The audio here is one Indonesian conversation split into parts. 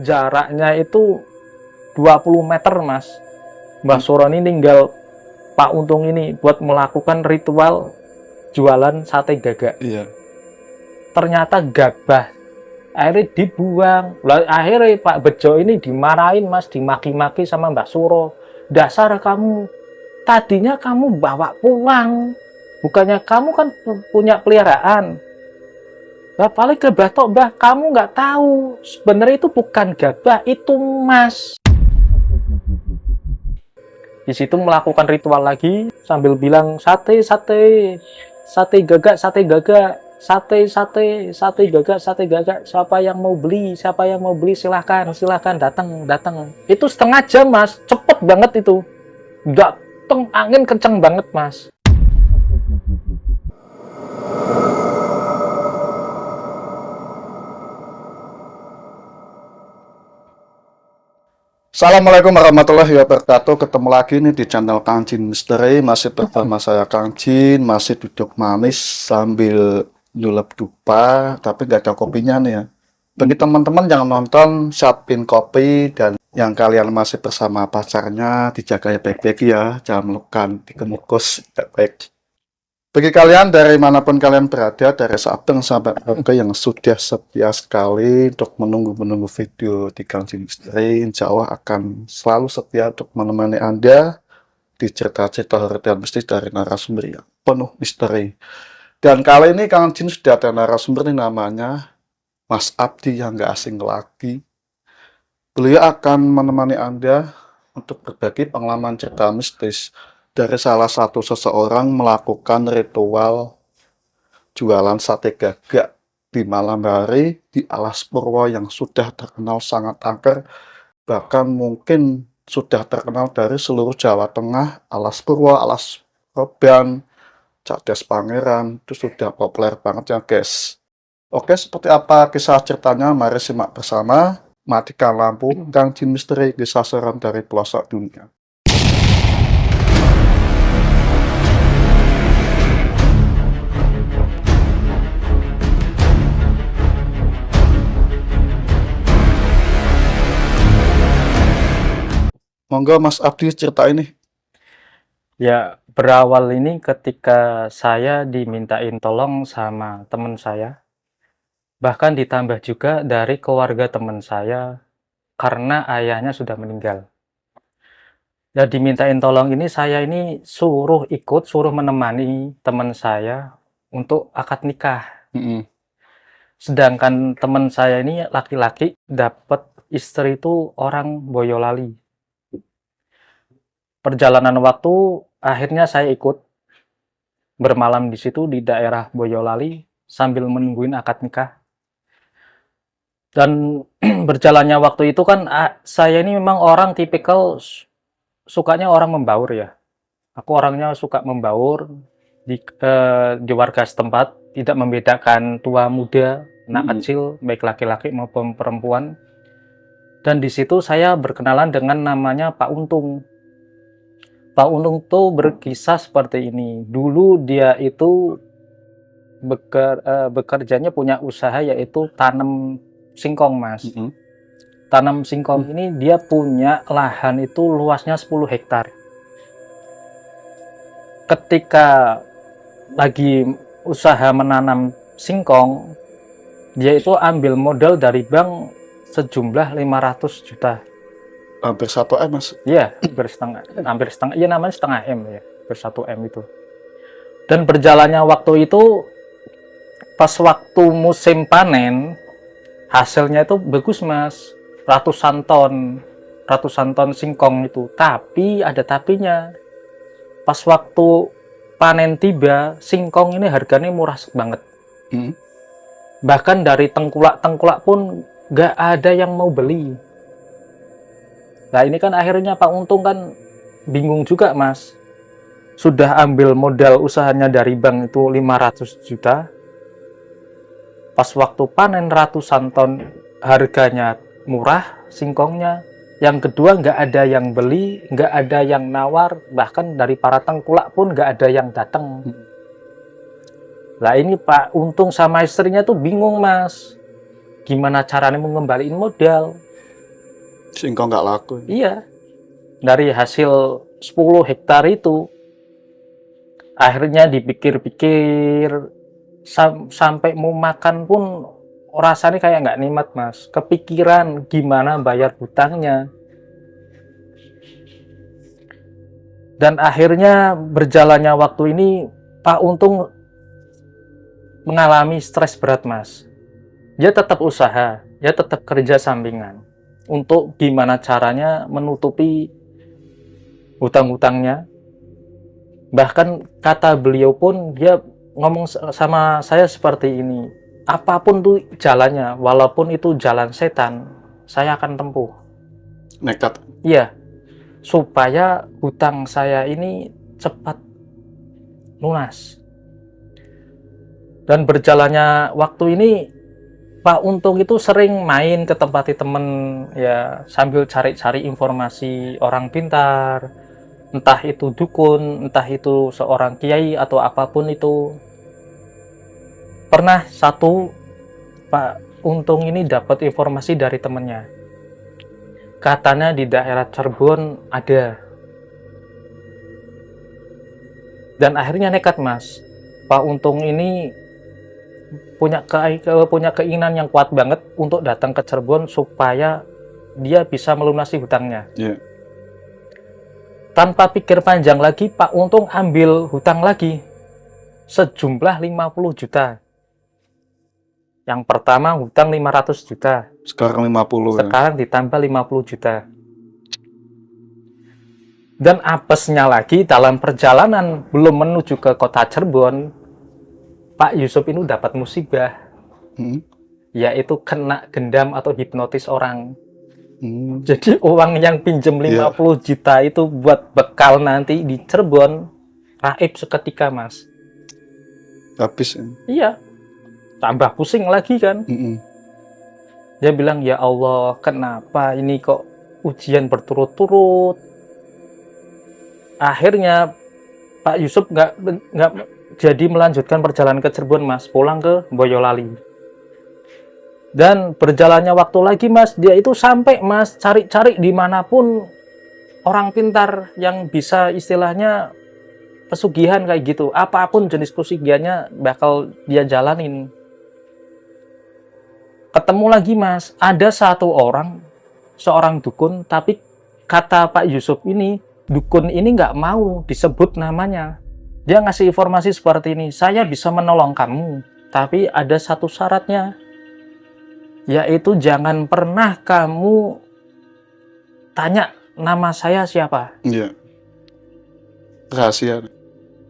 Jaraknya itu 20 meter, Mas. Mbah Suro ini tinggal Pak Untung ini buat melakukan ritual jualan sate gagak. Iya. Ternyata gabah. Akhirnya dibuang. Lah akhirnya Pak Bejo ini dimarahin, Mas, dimaki-maki sama Mbah Suro. Dasar kamu. Tadinya kamu bawa pulang. Bukannya kamu kan punya peliharaan. Lah paling gabah tok, Mbah. Kamu nggak tahu. Sebenarnya itu bukan gabah, itu emas. Di situ melakukan ritual lagi sambil bilang sate gagak, sate gagak, sate gagak, siapa yang mau beli silahkan datang. Itu setengah jam, Mas, cepet banget itu, dateng angin kenceng banget, Mas. Assalamualaikum warahmatullahi wabarakatuh. Ketemu lagi nih di channel Kang Jin Misteri. Masih bersama saya Kang Jin. Masih duduk manis sambil nyulap dupa, tapi nggak ada kopinya nih ya. Bagi teman-teman yang nonton, siapin kopi. Dan yang kalian masih bersama pacarnya, dijaga baik-baik ya. Jangan melukan, dikemukus, baik-baik. Bagi kalian dari manapun kalian berada, dari Sabang sampai Merauke yang sudah setia sekali untuk menunggu video di Kang Jin Misteri, insya Allah akan selalu setia untuk menemani Anda di cerita-cerita horor dan misteri dari narasumber yang penuh misteri. Dan kali ini Kang Jin sudah ada narasumber ini, namanya Mas Abdi yang gak asing lagi. Beliau akan menemani Anda untuk berbagi pengalaman cerita mistis dari salah satu seseorang melakukan ritual jualan sate gagak di malam hari di Alas Purwo yang sudah terkenal sangat angker, bahkan mungkin sudah terkenal dari seluruh Jawa Tengah. Alas Purwo, Alas Roban, Cadas Pangeran, itu sudah populer banget ya guys. Oke, seperti apa kisah ceritanya? Mari simak bersama. Matikan lampu, Kang Jin Misteri, kisah seram dari pelosok dunia. Monggo Mas Abdi cerita ini. Ya, berawal ini ketika saya dimintain tolong sama teman saya, bahkan ditambah juga dari keluarga teman saya karena ayahnya sudah meninggal. Ya, dimintain tolong ini, saya ini suruh menemani teman saya untuk akad nikah. Sedangkan teman saya ini laki-laki, dapat istri itu orang Boyolali. Perjalanan waktu, akhirnya saya ikut bermalam di situ di daerah Boyolali sambil menungguin akad nikah. Dan berjalannya waktu itu kan saya ini memang orang tipikal sukanya orang membaur ya. Aku orangnya suka membaur di warga setempat, tidak membedakan tua muda, anak kecil, baik laki-laki maupun perempuan. Dan di situ saya berkenalan dengan namanya Pak Untung. Pak Untung tuh berkisah seperti ini. Dulu dia itu bekerjanya punya usaha yaitu tanam singkong, Mas. Tanam singkong ini dia punya lahan itu luasnya 10 hektar. Ketika lagi usaha menanam singkong, dia itu ambil modal dari bank sejumlah 500 juta. Hampir 1 M, Mas. Iya, hampir setengah, ya namanya setengah M ya, hampir 1 M itu. Dan berjalannya waktu itu, pas waktu musim panen, hasilnya itu bagus, Mas. Ratusan ton singkong itu. Tapi ada tapinya. Pas waktu panen tiba, singkong ini harganya murah banget. Bahkan dari tengkulak pun gak ada yang mau beli. Nah ini kan akhirnya Pak Untung kan bingung juga, Mas. Sudah ambil modal usahanya dari bank itu 500 juta. Pas waktu panen ratusan ton, harganya murah singkongnya. Yang kedua nggak ada yang beli, nggak ada yang nawar. Bahkan dari para tengkulak pun nggak ada yang datang. Nah ini Pak Untung sama istrinya tuh bingung, Mas. Gimana caranya mengembalikan modal? Sehingga nggak laku. Iya, dari hasil 10 hektar itu, akhirnya dipikir-pikir, sampai mau makan pun rasanya kayak nggak nikmat, Mas. Kepikiran gimana bayar hutangnya. Dan akhirnya berjalannya waktu ini, Pak Untung mengalami stres berat, Mas. Dia tetap usaha, dia tetap kerja sampingan untuk gimana caranya menutupi hutang-hutangnya. Bahkan kata beliau pun, dia ngomong sama saya seperti ini, apapun tuh jalannya, walaupun itu jalan setan, saya akan tempuh. Nekat. Iya, supaya hutang saya ini cepat lunas. Dan berjalannya waktu ini, Pak Untung itu sering main ke tempat temen, ya, sambil cari-cari informasi orang pintar, entah itu dukun, entah itu seorang kiai atau apapun itu. Pernah satu, Pak Untung ini dapat informasi dari temennya, katanya di daerah Cirebon ada. Dan akhirnya nekat, Mas. Pak Untung ini punya keinginan yang kuat banget untuk datang ke Cirebon supaya dia bisa melunasi hutangnya. Yeah. Tanpa pikir panjang lagi, Pak Untung ambil hutang lagi sejumlah 50 juta. Yang pertama hutang 500 juta. Sekarang 50 ya. Sekarang ditambah 50 juta. Dan apesnya lagi, dalam perjalanan belum menuju ke kota Cirebon, Pak Yusuf ini dapat musibah, yaitu kena gendam atau hipnotis orang. Jadi uang yang pinjem 50 juta itu buat bekal nanti di Cirebon, raib seketika, Mas. Habis. Iya, tambah pusing lagi kan. Dia bilang, ya Allah, kenapa ini kok ujian berturut-turut. Akhirnya Pak Yusuf nggak jadi melanjutkan perjalanan ke Cirebon, Mas, pulang ke Boyolali. Dan berjalannya waktu lagi, Mas, dia itu sampai, Mas, cari-cari dimanapun orang pintar yang bisa istilahnya pesugihan kayak gitu, apapun jenis pesugihannya bakal dia jalanin. Ketemu lagi, Mas, ada satu orang, seorang dukun, tapi kata Pak Yusuf ini, dukun ini nggak mau disebut namanya. Dia ngasih informasi seperti ini, saya bisa menolong kamu, tapi ada satu syaratnya, yaitu jangan pernah kamu tanya nama saya siapa. Iya. Rahasia.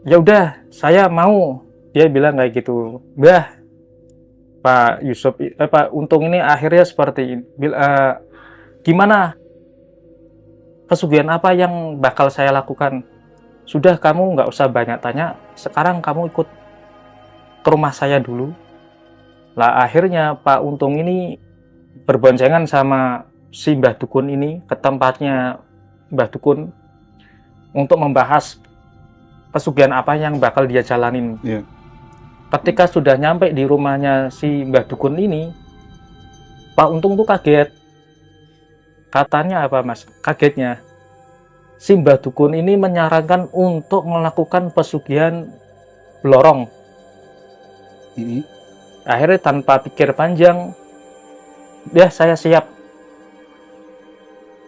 Ya udah, saya mau. Dia bilang kayak gitu. Bah, Pak Yusuf, Pak Untung ini akhirnya seperti ini. Gimana? Pesugihan apa yang bakal saya lakukan? Sudah, kamu nggak usah banyak tanya, sekarang kamu ikut ke rumah saya dulu. Lah akhirnya Pak Untung ini berboncengan sama si Mbah Dukun ini ke tempatnya Mbah Dukun untuk membahas pesugihan apa yang bakal dia jalanin. Yeah. Ketika sudah nyampe di rumahnya si Mbah Dukun ini, Pak Untung tuh kaget. Katanya apa, Mas? Kagetnya, si Mbah Dukun ini menyarankan untuk melakukan pesugihan blorong. Akhirnya tanpa pikir panjang, ya saya siap.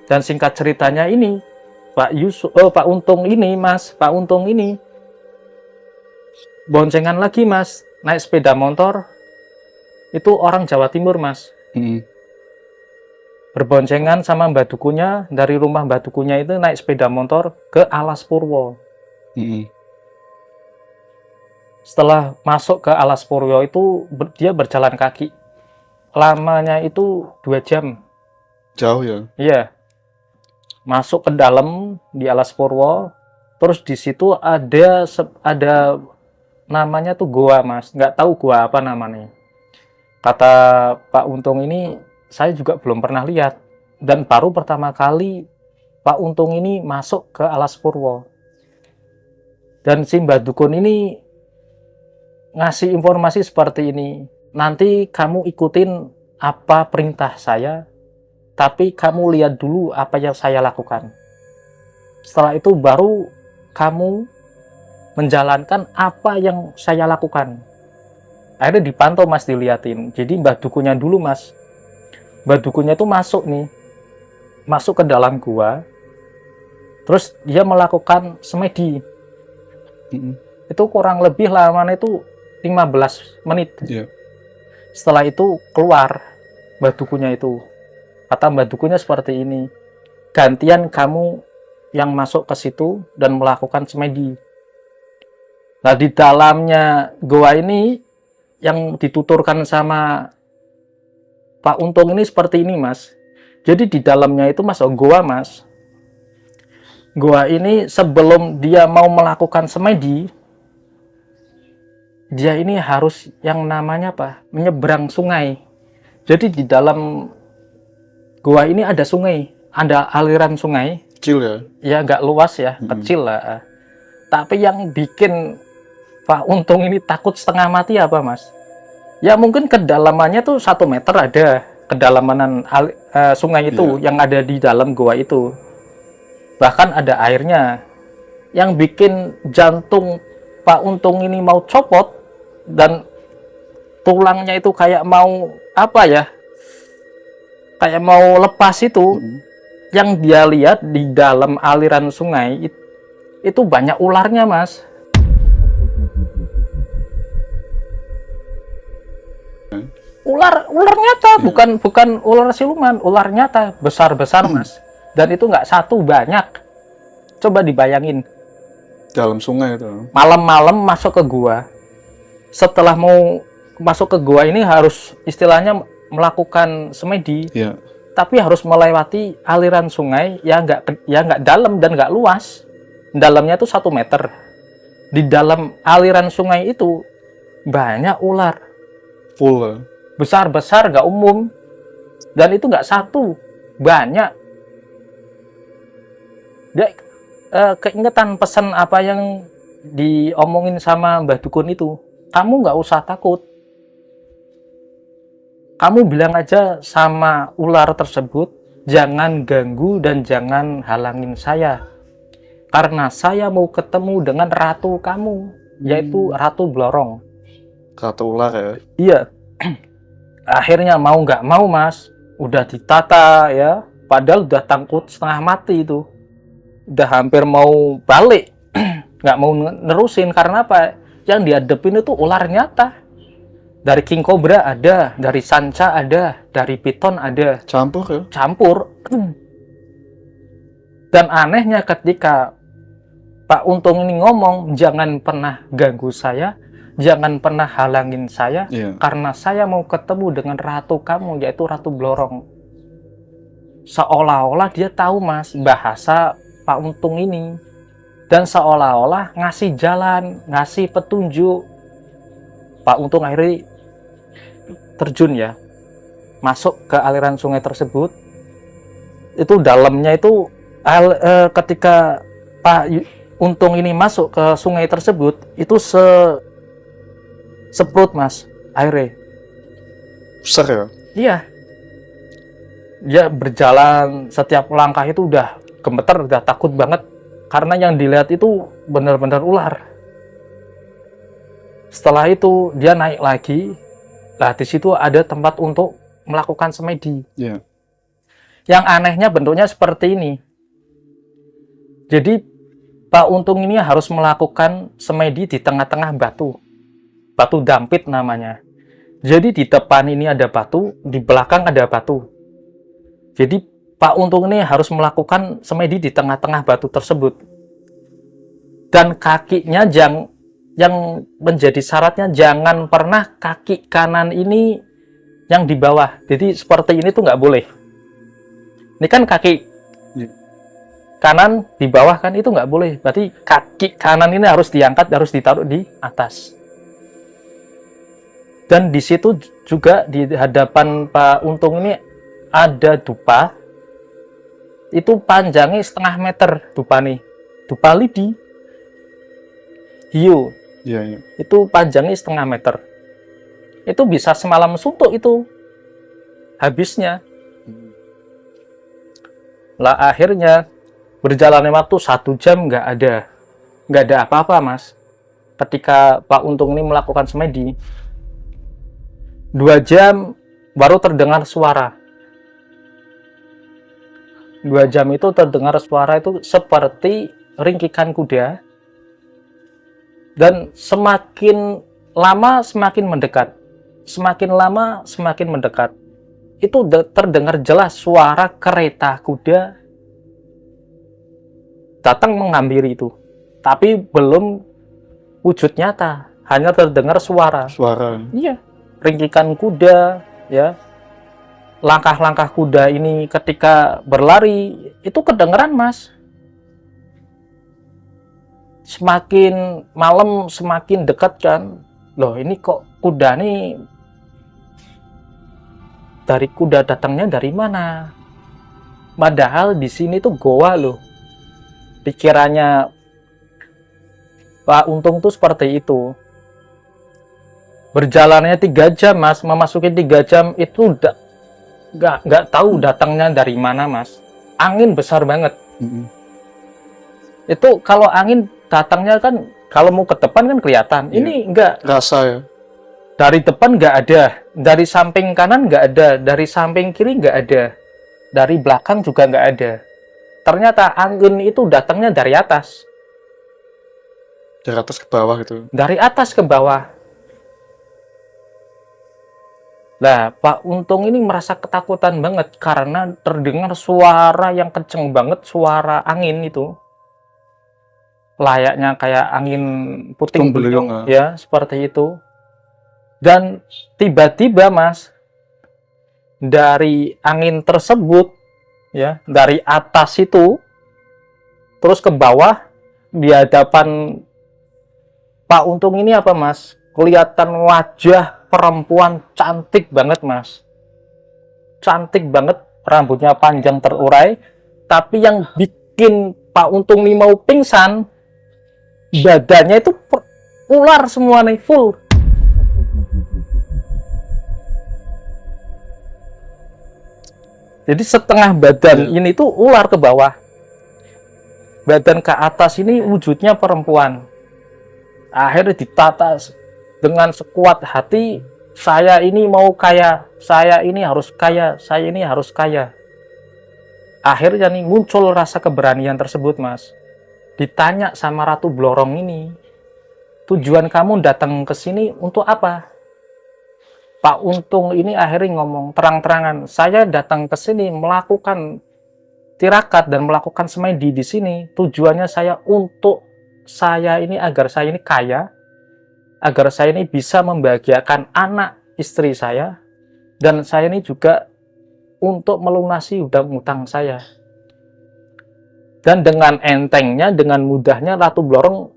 Dan singkat ceritanya ini, Pak Untung ini, Mas, Pak Untung ini boncengan lagi, Mas, naik sepeda motor. Itu orang Jawa Timur, Mas. Berboncengan sama Mbah Dukunnya, dari rumah Mbah Dukunnya itu naik sepeda motor ke Alas Purwo. Setelah masuk ke Alas Purwo itu dia berjalan kaki. Lamanya itu 2 jam. Jauh ya? Iya. Masuk ke dalam di Alas Purwo, terus di situ ada namanya tuh goa, Mas. Nggak tahu goa apa namanya. Kata Pak Untung ini, saya juga belum pernah lihat, dan baru pertama kali Pak Untung ini masuk ke Alas Purwo. Dan si Mbah Dukun ini ngasih informasi seperti ini, nanti kamu ikutin apa perintah saya, tapi kamu lihat dulu apa yang saya lakukan. Setelah itu baru kamu menjalankan apa yang saya lakukan. Akhirnya dipantau Mas, diliatin. Jadi Mbah Dukunnya dulu Mas. Mbah Dukunnya itu masuk nih. Masuk ke dalam gua. Terus dia melakukan semedi. Itu kurang lebih lamanya itu 15 menit. Iya. Setelah itu keluar Mbah Dukunnya itu. Kata Mbah Dukunnya seperti ini. Gantian kamu yang masuk ke situ dan melakukan semedi. Nah, di dalamnya goa ini yang dituturkan sama Pak Untung ini seperti ini Mas. Jadi di dalamnya itu Mas, goa Mas. Goa ini sebelum dia mau melakukan semedi, dia ini harus yang namanya apa? Menyeberang sungai. Jadi di dalam goa ini ada sungai, ada aliran sungai. Kecil ya? Ya nggak luas ya, kecil lah. Tapi yang bikin Pak Untung ini takut setengah mati apa Mas? Ya mungkin kedalamannya tuh 1 meter ada kedalaman sungai itu yang ada di dalam goa itu. Bahkan ada airnya. Yang bikin jantung Pak Untung ini mau copot dan tulangnya itu kayak mau apa ya? Kayak mau lepas itu. Yang dia lihat di dalam aliran sungai itu banyak ularnya Mas. Ular nyata, bukan ular siluman, ular nyata, besar Mas. Dan itu nggak satu, banyak. Coba dibayangin. Dalam sungai itu. Malam-malam masuk ke gua. Setelah mau masuk ke gua ini harus istilahnya melakukan semedi. Iya. Tapi harus melewati aliran sungai yang nggak dalam dan nggak luas. Dalamnya itu 1 meter. Di dalam aliran sungai itu banyak ular. Full. Besar nggak umum. Dan itu nggak satu, banyak. Dia keingetan pesan apa yang diomongin sama Mbah Dukun itu. Kamu nggak usah takut. Kamu bilang aja sama ular tersebut, jangan ganggu dan jangan halangin saya. Karena saya mau ketemu dengan ratu kamu, yaitu Ratu Blorong. Ratu ular ya? Iya. Akhirnya mau nggak mau Mas, udah ditata ya, padahal udah takut setengah mati itu. Udah hampir mau balik, nggak mau nerusin, karena apa? Yang dihadapin itu ular nyata. Dari king cobra ada, dari sanca ada, dari piton ada. Campur ya? Campur. Dan anehnya ketika Pak Untung ini ngomong, jangan pernah ganggu saya, jangan pernah halangin saya, karena saya mau ketemu dengan ratu kamu, yaitu Ratu Blorong. Seolah-olah dia tahu Mas, bahasa Pak Untung ini. Dan seolah-olah ngasih jalan, ngasih petunjuk. Pak Untung akhirnya terjun ya, masuk ke aliran sungai tersebut. Itu dalamnya itu ketika Pak Untung ini masuk ke sungai tersebut, itu seperut Mas airnya. Besar ya? Iya. Dia berjalan, setiap langkah itu udah gemeter, udah takut banget, karena yang dilihat itu benar-benar ular. Setelah itu dia naik lagi. Nah, di situ ada tempat untuk melakukan semedi. Iya. Yang anehnya bentuknya seperti ini. Jadi Pak Untung ini harus melakukan semedi di tengah-tengah batu. Batu dampit namanya. Jadi di depan ini ada batu, di belakang ada batu. Jadi Pak Untung ini harus melakukan semedi di tengah-tengah batu tersebut. Dan kakinya yang menjadi syaratnya jangan pernah kaki kanan ini yang di bawah. Jadi seperti ini tuh nggak boleh. Ini kan kaki kanan di bawah kan, itu nggak boleh. Berarti kaki kanan ini harus diangkat, harus ditaruh di atas. Dan di situ juga di hadapan Pak Untung ini ada dupa. Itu panjangnya 1,5 meter dupa nih. Dupa lidi. Hiu. Iya. Itu panjangnya 1,5 meter. Itu bisa semalam suntuk itu habisnya. Lah akhirnya berjalannya waktu 1 jam nggak ada apa-apa mas. Ketika Pak Untung ini melakukan semedi, 2 jam baru terdengar suara. 2 jam itu terdengar suara itu seperti ringkikan kuda, dan semakin lama semakin mendekat, semakin lama semakin mendekat. Itu terdengar jelas suara kereta kuda datang menghampiri itu, tapi belum wujud nyata, hanya terdengar suara. Suara. Iya, ringkikan kuda, ya, langkah-langkah kuda ini ketika berlari itu kedengeran mas. Semakin malam semakin dekat kan, loh ini kok kuda nih, dari kuda datangnya dari mana? Padahal di sini tuh goa loh. Pikirannya Pak Untung tuh seperti itu. Berjalannya 3 jam mas, memasuki 3 jam itu udah nggak tahu datangnya dari mana mas. Angin besar banget. Itu kalau angin datangnya kan, kalau mau ke depan kan kelihatan. Iya. Ini enggak. Rasa ya. Dari depan nggak ada, dari samping kanan nggak ada, dari samping kiri nggak ada, dari belakang juga nggak ada. Ternyata angin itu datangnya dari atas. Dari atas ke bawah gitu. Dari atas ke bawah. Nah, Pak Untung ini merasa ketakutan banget karena terdengar suara yang kenceng banget, suara angin itu. Layaknya kayak angin puting beliung, ya, seperti itu. Dan tiba-tiba mas, dari angin tersebut, ya, dari atas itu terus ke bawah, di hadapan Pak Untung ini apa mas, kelihatan wajah perempuan cantik banget mas, cantik banget, rambutnya panjang terurai. Tapi yang bikin Pak Untung ini mau pingsan, badannya itu ular semua nih, full. Jadi setengah badan ini tuh ular ke bawah. Badan ke atas ini wujudnya perempuan. Akhirnya ditata dengan sekuat hati, saya ini mau kaya, saya ini harus kaya, saya ini harus kaya. Akhirnya nih muncul rasa keberanian tersebut mas. Ditanya sama Ratu Blorong ini, tujuan kamu datang ke sini untuk apa? Pak Untung ini akhirnya ngomong terang-terangan, saya datang ke sini melakukan tirakat dan melakukan semedi di sini. Tujuannya saya untuk saya ini, agar saya ini kaya, agar saya ini bisa membahagiakan anak istri saya, dan saya ini juga untuk melunasi hutang-hutang saya. Dan dengan entengnya, dengan mudahnya Ratu Blorong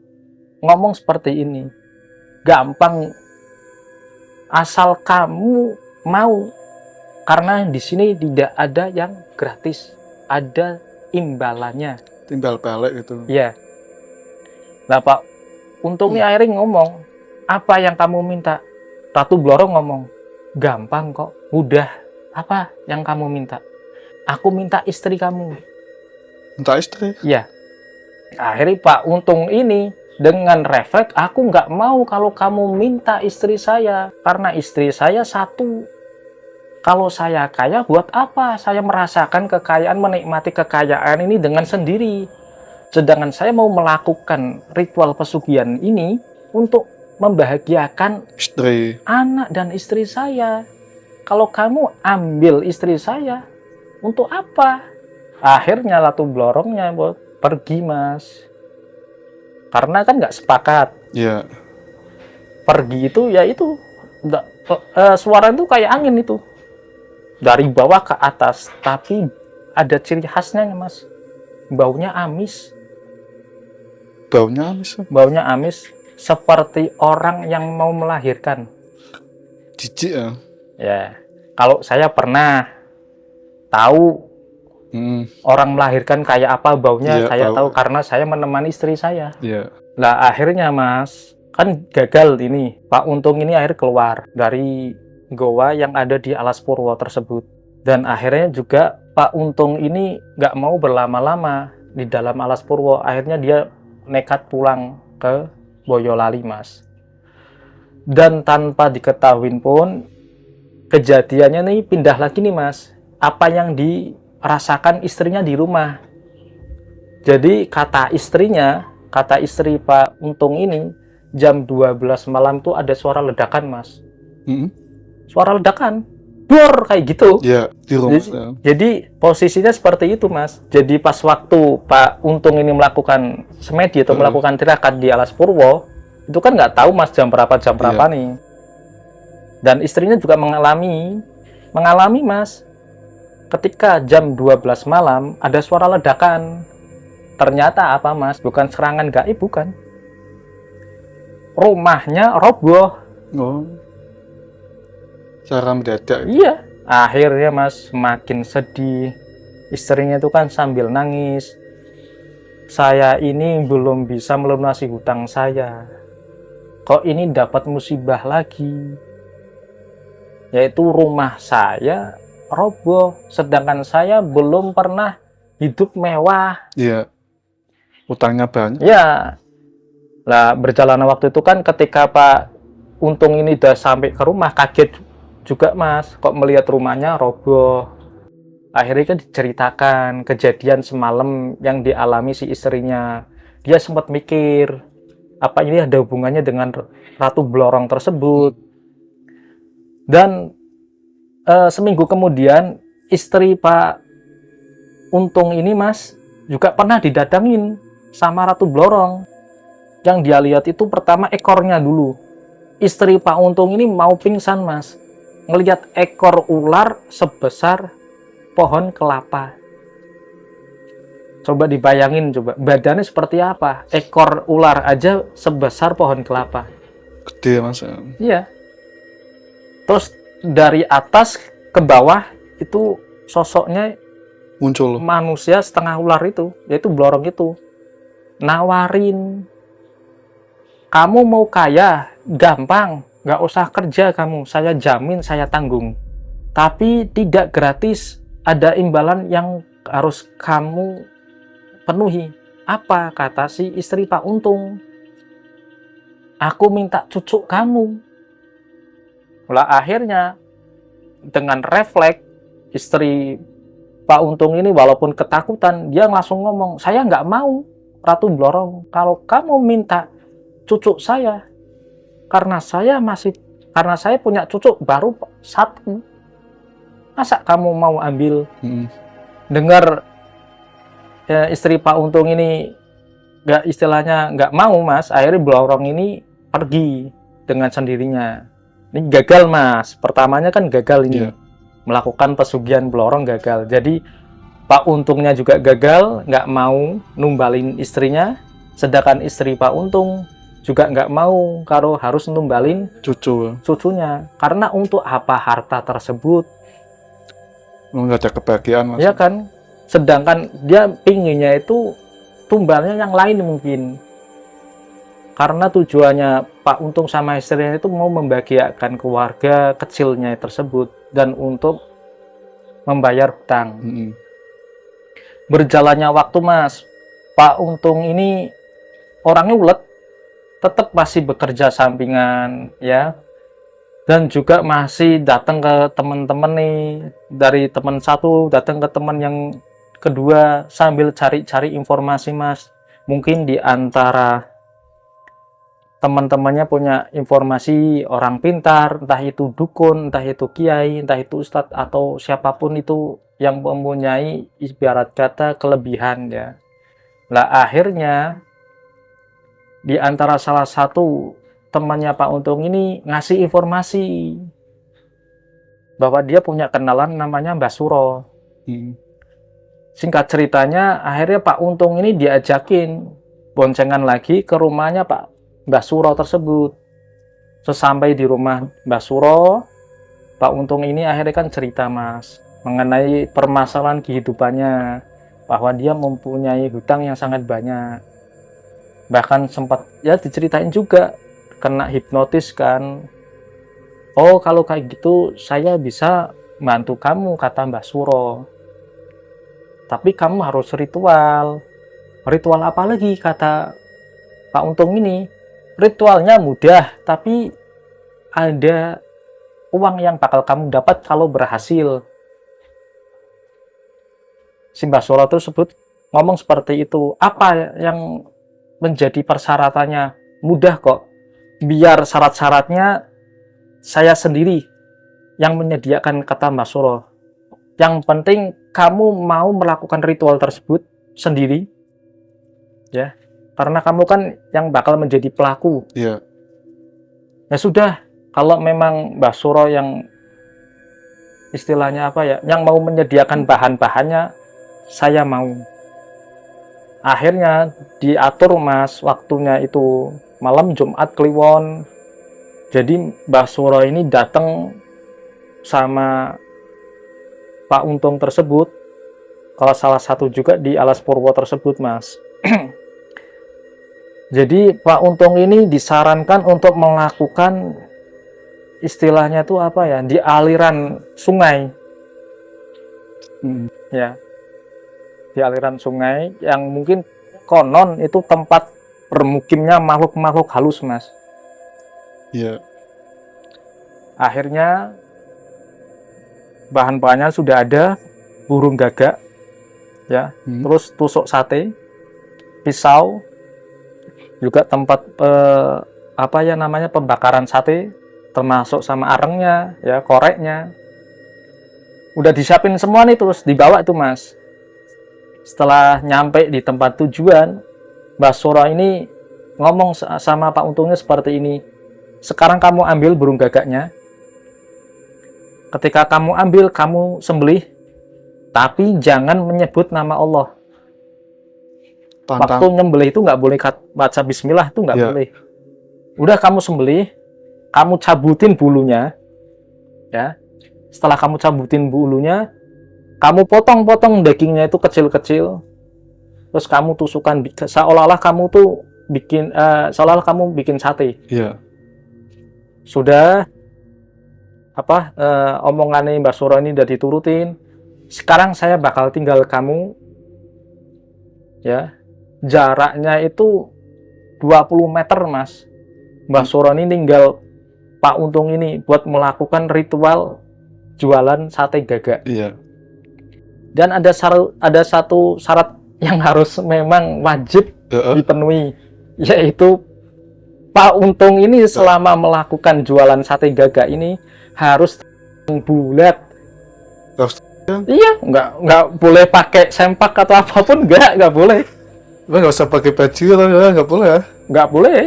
ngomong seperti ini, gampang, asal kamu mau, karena di sini tidak ada yang gratis, ada imbalannya. Timbal balik gitu. Iya. Nah Pak Untung ini akhirnya ngomong, apa yang kamu minta? Ratu Blorong ngomong, gampang kok, mudah. Apa yang kamu minta? Aku minta istri kamu. Minta istri? Iya. Akhirnya Pak Untung ini dengan refleks, aku nggak mau kalau kamu minta istri saya, karena istri saya satu. Kalau saya kaya, buat apa saya merasakan kekayaan, menikmati kekayaan ini dengan sendiri? Sedangkan saya mau melakukan ritual pesugihan ini untuk membahagiakan istri, anak dan istri saya. Kalau kamu ambil istri saya, untuk apa? Akhirnya Ratu Blorongnya pergi mas. Karena kan nggak sepakat. Iya. Pergi itu ya itu, suara itu kayak angin itu, dari bawah ke atas, tapi ada ciri khasnya mas, baunya amis. Baunya amis? Baunya amis, seperti orang yang mau melahirkan. Jijik ya? Ya, kalau saya pernah tahu orang melahirkan kayak apa baunya, saya tahu karena saya menemani istri saya. Lah akhirnya mas, kan gagal ini. Pak Untung ini akhirnya keluar dari goa yang ada di Alas Purwo tersebut. Dan akhirnya juga Pak Untung ini nggak mau berlama-lama di dalam alas purwo. Akhirnya dia nekat pulang ke Boyolali, Mas. Dan tanpa diketahui pun, kejadiannya nih pindah lagi nih, Mas. Apa yang dirasakan istrinya di rumah. Jadi kata istri Pak Untung ini, jam 12 malam tuh ada suara ledakan, Mas. Suara ledakan. Bor, kayak gitu. Ya, di rumah. Jadi posisinya seperti itu, Mas. Jadi pas waktu Pak Untung ini melakukan semedi atau melakukan tirakat di alas purwo, itu kan nggak tahu, Mas, jam berapa nih. Dan istrinya juga mengalami, Mas, ketika jam 12 malam ada suara ledakan. Ternyata apa, Mas? Bukan serangan gaib, bukan. Rumahnya roboh. Oh. Cara mendadak. Iya. Akhirnya, Mas, makin sedih. Istrinya itu kan sambil nangis. Saya ini belum bisa melunasi hutang saya. Kok ini dapat musibah lagi? Yaitu rumah saya roboh, sedangkan saya belum pernah hidup mewah. Iya. Utangnya banyak. Ya. Lah, berjalan waktu itu kan ketika Pak Untung ini udah sampai ke rumah, kaget juga, Mas, kok melihat rumahnya roboh. Akhirnya kan diceritakan kejadian semalam yang dialami si istrinya. Dia sempat mikir, apa ini ada hubungannya dengan Ratu Blorong tersebut. Dan seminggu kemudian istri Pak Untung ini, Mas, juga pernah didatangin sama Ratu Blorong. Yang dia lihat itu pertama ekornya dulu. Istri Pak Untung ini mau pingsan, Mas, ngelihat ekor ular sebesar pohon kelapa. Coba dibayangin, coba badannya seperti apa? Ekor ular aja sebesar pohon kelapa. Gede, Mas. Iya. Terus dari atas ke bawah itu sosoknya Muncul. manusia setengah ular itu, yaitu Blorong itu. Nawarin, kamu mau kaya, gampang. Nggak usah kerja kamu, saya jamin, saya tanggung. Tapi tidak gratis, ada imbalan yang harus kamu penuhi. Apa kata si istri Pak Untung? Aku minta cucu kamu. Lah akhirnya dengan refleks istri Pak Untung ini walaupun ketakutan, dia langsung ngomong, saya nggak mau, Ratu Blorong. Kalau kamu minta cucu saya, karena saya punya cucu baru satu, masa kamu mau ambil? Dengar istri Pak Untung ini istilahnya nggak mau, Mas. Akhirnya Blorong ini pergi dengan sendirinya. Ini gagal, Mas. Pertamanya kan gagal ini. Melakukan pesugihan Blorong gagal. Jadi Pak Untungnya juga gagal, nggak mau numbalin istrinya. Sedangkan istri Pak Untung juga nggak mau kalau harus numbalin cucunya. Karena untuk apa harta tersebut? Nggak ada kebahagiaan, Mas. Ya kan? Sedangkan dia pinginnya itu tumbalnya yang lain mungkin. Karena tujuannya Pak Untung sama istrinya itu mau membahagiakan keluarga kecilnya tersebut dan untuk membayar hutang. Berjalannya waktu, Mas, Pak Untung ini orangnya ulet, tetap masih bekerja sampingan, ya, dan juga masih datang ke teman-teman nih, dari teman satu datang ke teman yang kedua sambil cari-cari informasi, Mas. Mungkin di antara teman-temannya punya informasi orang pintar, entah itu dukun, entah itu kiai, entah itu ustadz atau siapapun itu yang mempunyai ibarat kata kelebihan, ya. Lah akhirnya di antara salah satu temannya Pak Untung ini ngasih informasi bahwa dia punya kenalan namanya Mbah Suro. Singkat ceritanya, akhirnya Pak Untung ini diajakin boncengan lagi ke rumahnya Mbah Suro tersebut. Sesampai di rumah Mbah Suro, Pak Untung ini akhirnya kan cerita, Mas, mengenai permasalahan kehidupannya, bahwa dia mempunyai hutang yang sangat banyak. Bahkan sempat ya diceritain juga kena hipnotis kan. Oh, kalau kayak gitu saya bisa bantu kamu, kata Mbah Suro. Tapi kamu harus ritual. Ritual apa lagi, kata Pak Untung ini? Ritualnya mudah, tapi ada uang yang bakal kamu dapat kalau berhasil. Si Mbah Suro tersebut ngomong seperti itu. Apa yang menjadi persyaratannya? Mudah kok. Biar syarat-syaratnya saya sendiri yang menyediakan, kata Mbah Suro. Yang penting kamu mau melakukan ritual tersebut sendiri, ya, karena kamu kan yang bakal menjadi pelaku. Iya. Ya sudah, kalau memang Mbah Suro yang istilahnya apa ya, yang mau menyediakan bahan-bahannya, saya mau. Akhirnya diatur Mas, waktunya itu malam Jumat Kliwon. Jadi Mbah Suro ini datang sama Pak Untung tersebut, kalau salah satu juga di Alas Purwo tersebut, Mas. Jadi Pak Untung ini disarankan untuk melakukan istilahnya itu apa ya, di aliran sungai. Ya, di aliran sungai yang mungkin konon itu tempat bermukimnya makhluk-makhluk halus, Mas. Iya. Akhirnya bahan-bahannya sudah ada, burung gagak, ya, terus tusuk sate, pisau, juga tempat apa ya namanya, pembakaran sate, termasuk sama arengnya, ya, koreknya. Udah disiapin semua nih, terus dibawa itu, Mas. Setelah nyampe di tempat tujuan, Mbah Suro ini ngomong sama Pak Untungnya seperti ini. Sekarang kamu ambil burung gagaknya. Ketika kamu ambil, kamu sembelih, tapi jangan menyebut nama Allah. Waktu nyembelih itu nggak boleh baca bismillah, itu nggak boleh. Udah kamu sembelih, kamu cabutin bulunya, ya. Setelah kamu cabutin bulunya, kamu potong-potong dagingnya itu kecil-kecil, terus kamu tusukkan, seolah-olah kamu tuh bikin, seolah-olah kamu bikin sate. Iya. Sudah omongannya Mbah Suro ini udah diturutin. Sekarang saya bakal tinggal kamu, ya, jaraknya itu 20 meter, Mas. Mbah Suro ini tinggal Pak Untung ini buat melakukan ritual jualan sate gagak. Iya. Dan ada satu syarat yang harus memang wajib dipenuhi, yaitu Pak Untung ini selama melakukan jualan sate gagak ini harus bulat. Iya, nggak boleh pakai sempak atau apapun, nggak boleh. Nggak usah pakai baju lah, nggak boleh ya? Nggak boleh,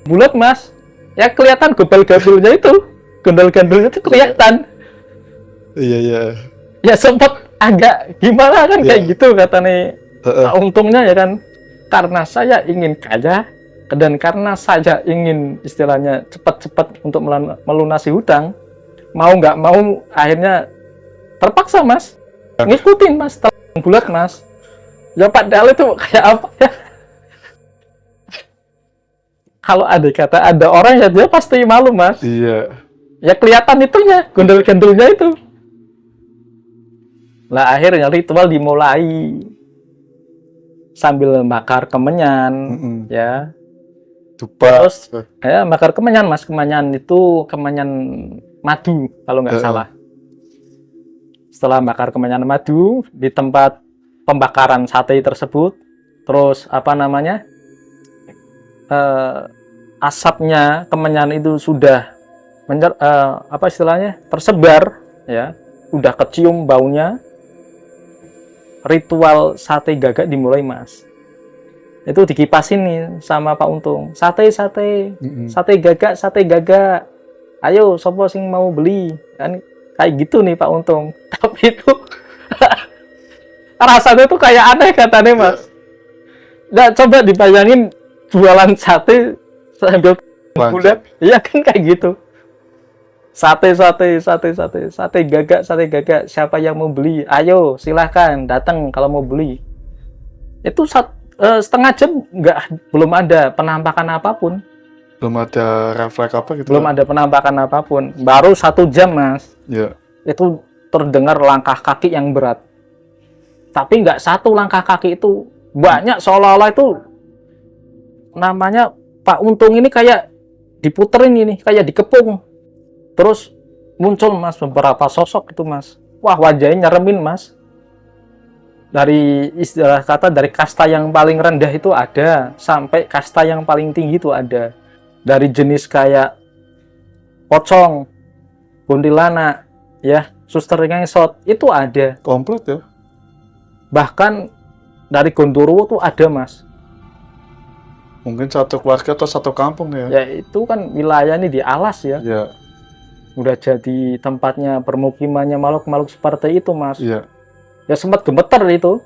bulat, Mas. Ya kelihatan gembel-gembelnya itu, gembel-gembelnya itu kelihatan. Iya. Ya sempat agak gimana kan, kayak gitu katanya Pak Untungnya, ya kan. Karena saya ingin kaya, dan karena saya ingin istilahnya cepat-cepat untuk melunasi hutang, mau nggak mau akhirnya terpaksa, Mas, ngikutin, Mas, bulat, Mas. Ya padahal itu kayak apa ya, kalau ada kata ada orang ya dia pasti malu, Mas. Iya. Ya kelihatan itunya, gondol-gondolnya itu. Lah akhirnya ritual dimulai sambil bakar kemenyan, ya. Dupa. Terus ya bakar kemenyan, Mas. Kemenyan itu kemenyan madu kalau nggak salah. Setelah bakar kemenyan madu di tempat pembakaran sate tersebut, terus apa namanya, asapnya kemenyan itu sudah apa istilahnya, tersebar, ya, udah kecium baunya. Ritual sate gagak dimulai, Mas. Itu dikipasin nih sama Pak Untung. Sate gagak. Ayo, sopo sing mau beli? Kan kayak gitu nih Pak Untung. Tapi itu rasanya tuh kayak aneh katanya, Mas. Nah, coba dibayangin jualan sate sambil bulat. Iya kan kayak gitu. Sate gagak. Siapa yang mau beli? Ayo, silahkan datang kalau mau beli. Itu setengah jam belum ada penampakan apapun. Belum ada refleks apa gitu. Belum ada penampakan apapun. Baru 1 jam, Mas. Iya. Itu terdengar langkah kaki yang berat. Tapi nggak satu langkah kaki itu, banyak, seolah-olah itu namanya Pak Untung ini kayak diputerin ini, kayak dikepung. Terus muncul Mas beberapa sosok itu Mas. Wah, wajahnya nyeremin Mas. Dari istilah kata dari kasta yang paling rendah itu ada sampai kasta yang paling tinggi itu ada. Dari jenis kayak pocong, kuntilanak, ya, suster ngesot itu ada. Komplit ya. Bahkan dari Gondoruo tuh ada Mas. Mungkin satu keluarga atau satu kampung ya. Ya itu kan wilayah ini di alas ya. Iya. Udah jadi tempatnya permukimannya makhluk-makhluk seperti itu Mas. Iya. Ya sempat gemeter itu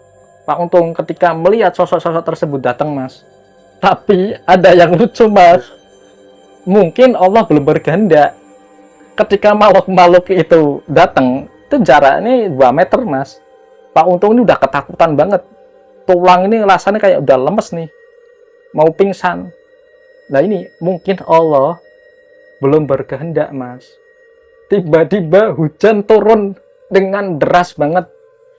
Pak Untung ketika melihat sosok-sosok tersebut datang Mas. Tapi ada yang lucu Mas. Mungkin Allah belum berkehendak. Ketika makhluk-makhluk itu datang, itu jaraknya 2 meter Mas. Pak Untung ini udah ketakutan banget. Tulang ini rasanya kayak udah lemes nih. Mau pingsan. Nah ini mungkin Allah belum berkehendak Mas. Tiba-tiba hujan turun dengan deras banget.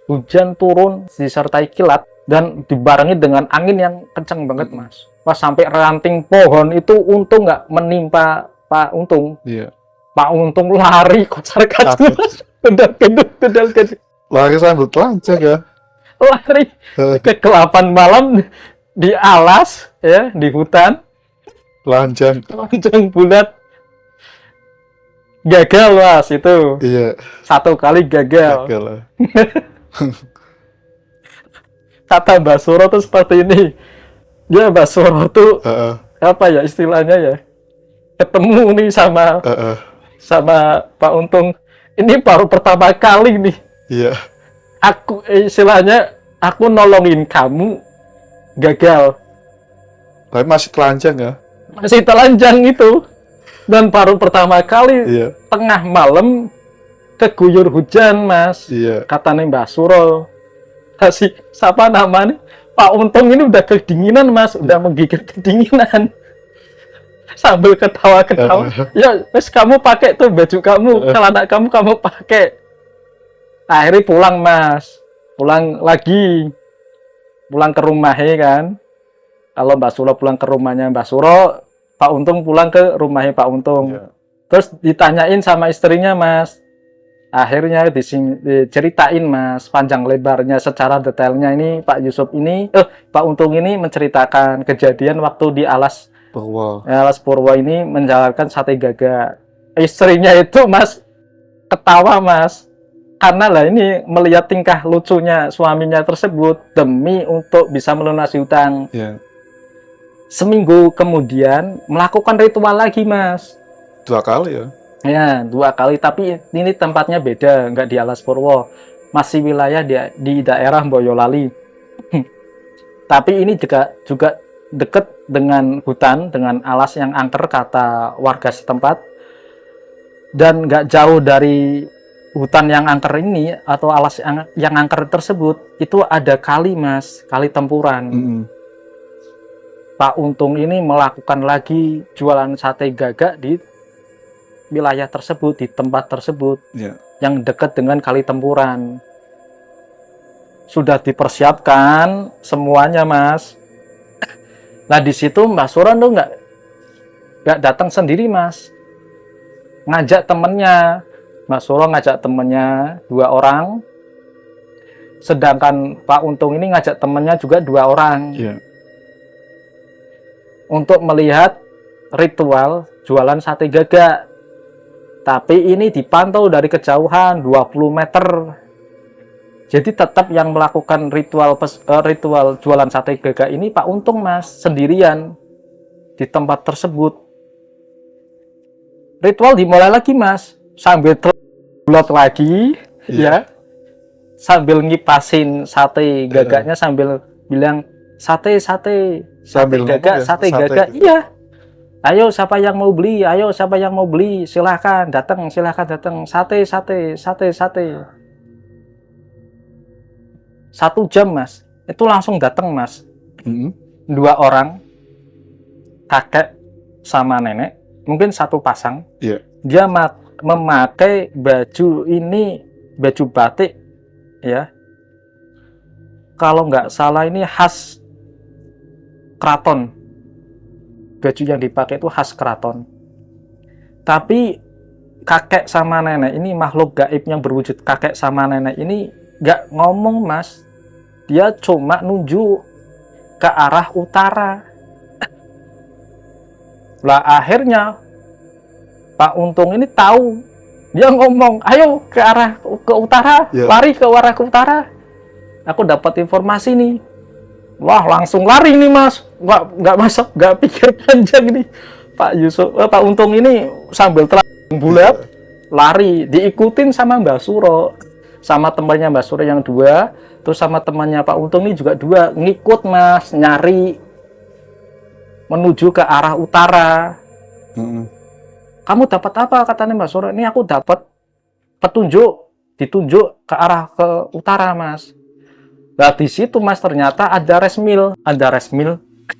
Hujan turun disertai kilat dan dibarengi dengan angin yang kencang banget Mas. Pas sampai ranting pohon itu untung nggak menimpa Pak Untung. Iya. Pak Untung lari kocar-kacir. Kedal-kedal. Lari sambil telanjang ya. Lari kegelapan malam di alas ya, di hutan. Telanjang. Telanjang bulat. Gagal Mas itu. Iya. Satu kali gagal. Gagal lah. Kata Mbak Suro tuh seperti ini. Ya Mbak Suro tuh apa ya istilahnya ya? Ketemu nih sama Pak Untung. Ini baru pertama kali nih. Iya. Aku istilahnya aku nolongin kamu gagal. Tapi masih telanjang ya. Masih telanjang itu. Dan baru pertama kali Iya. tengah malam keguyur hujan Mas. Iya. Katanya Mbak Suro. Kasih siapa namanya? Pak Untung ini udah kedinginan Mas, udah menggigit kedinginan. Sambil ketawa-ketawa. Ya, wes kamu pakai tuh baju kamu, celana kamu pakai. Akhirnya pulang Mas. Pulang lagi. Pulang ke rumahnya kan. Kalau Mbak Suro pulang ke rumahnya Mbak Suro, Pak Untung pulang ke rumahnya Pak Untung. Iya. Terus ditanyain sama istrinya Mas. Akhirnya diceritain Mas panjang lebarnya secara detailnya ini Pak Untung ini menceritakan kejadian waktu di alas Purwo ini menjalankan sate gagak. Istrinya itu Mas ketawa Mas. Karena lah ini melihat tingkah lucunya suaminya tersebut demi untuk bisa melunasi hutang. Iya. Seminggu kemudian melakukan ritual lagi Mas. 2 kali ya. Ya, 2 kali, tapi ini tempatnya beda, nggak di Alas Purwo, masih wilayah di daerah Boyolali. Tapi ini juga dekat dengan hutan, dengan alas yang angker kata warga setempat, dan nggak jauh dari hutan yang angker ini atau alas yang angker tersebut itu ada kali Mas, kali tempuran. Pak Untung ini melakukan lagi jualan sate gagak di wilayah tersebut, di tempat tersebut, yang dekat dengan kali tempuran. Sudah dipersiapkan semuanya Mas. Nah di situ Mbak Suran tuh nggak datang sendiri Mas, ngajak temennya. Mbak Suro ngajak temennya 2 orang, sedangkan Pak Untung ini ngajak temennya juga 2 orang. Untuk melihat ritual jualan sate gagak. Tapi ini dipantau dari kejauhan 20 meter. Jadi tetap yang melakukan ritual jualan sate gagak ini Pak Untung Mas, sendirian di tempat tersebut. Ritual dimulai lagi Mas, sambil terlot lagi, ya, sambil ngipasin sate gagaknya, sambil bilang sate gagak. Iya. Ayo siapa yang mau beli? Ayo siapa yang mau beli? Silahkan datang. Sate. 1 jam Mas, itu langsung datang Mas. 2 orang, kakek sama nenek, mungkin 1 pasang. Dia memakai baju ini baju batik ya. Kalau nggak salah ini khas keraton. Baju yang dipakai itu khas keraton. Tapi kakek sama nenek ini, makhluk gaib yang berwujud kakek sama nenek ini nggak ngomong, Mas. Dia cuma nunjuk ke arah utara. Lah akhirnya Pak Untung ini tahu. Dia ngomong, ayo ke arah ke utara, Ya. lari ke arah ke utara. Aku dapat informasi nih. Wah, langsung lari nih, Mas. Nggak masuk, nggak pikir panjang nih. Pak Untung ini sambil telan bulat, lari, diikutin sama Mbak Suro. Sama temannya Mbak Suro yang dua, terus sama temannya Pak Untung ini juga dua, ngikut, Mas, nyari menuju ke arah utara. Kamu dapat apa, katanya Mbak Suro? Ini aku dapat petunjuk, ditunjuk ke arah ke utara, Mas. Nah, di situ, Mas, ternyata ada resmil,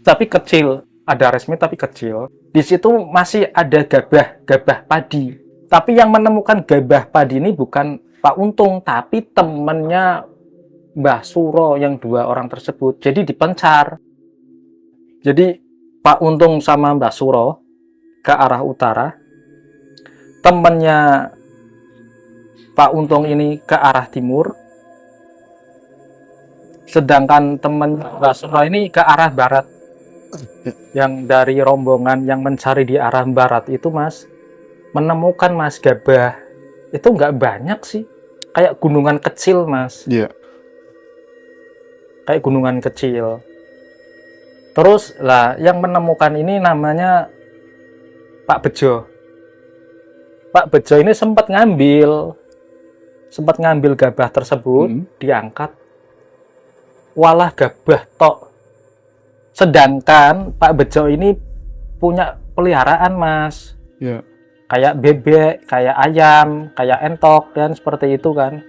tapi kecil. Ada resmil tapi kecil. Di situ masih ada gabah padi. Tapi yang menemukan gabah padi ini bukan Pak Untung, tapi temennya Mbah Suro yang dua orang tersebut. Jadi dipencar. Jadi Pak Untung sama Mbah Suro ke arah utara. Temennya Pak Untung ini ke arah timur. Sedangkan temen Mbah Suro ini ke arah barat. Yang dari rombongan yang mencari di arah barat itu, Mas, menemukan, Mas, gabah. Itu nggak banyak sih. Kayak gunungan kecil, Mas. Iya. Kayak gunungan kecil. Terus lah yang menemukan ini namanya Pak Bejo. Pak Bejo ini sempat ngambil gabah tersebut, diangkat. Walah gabah tok. Sedangkan Pak Bejo ini punya peliharaan, Mas. Iya. Kayak bebek, kayak ayam, kayak entok, dan seperti itu kan.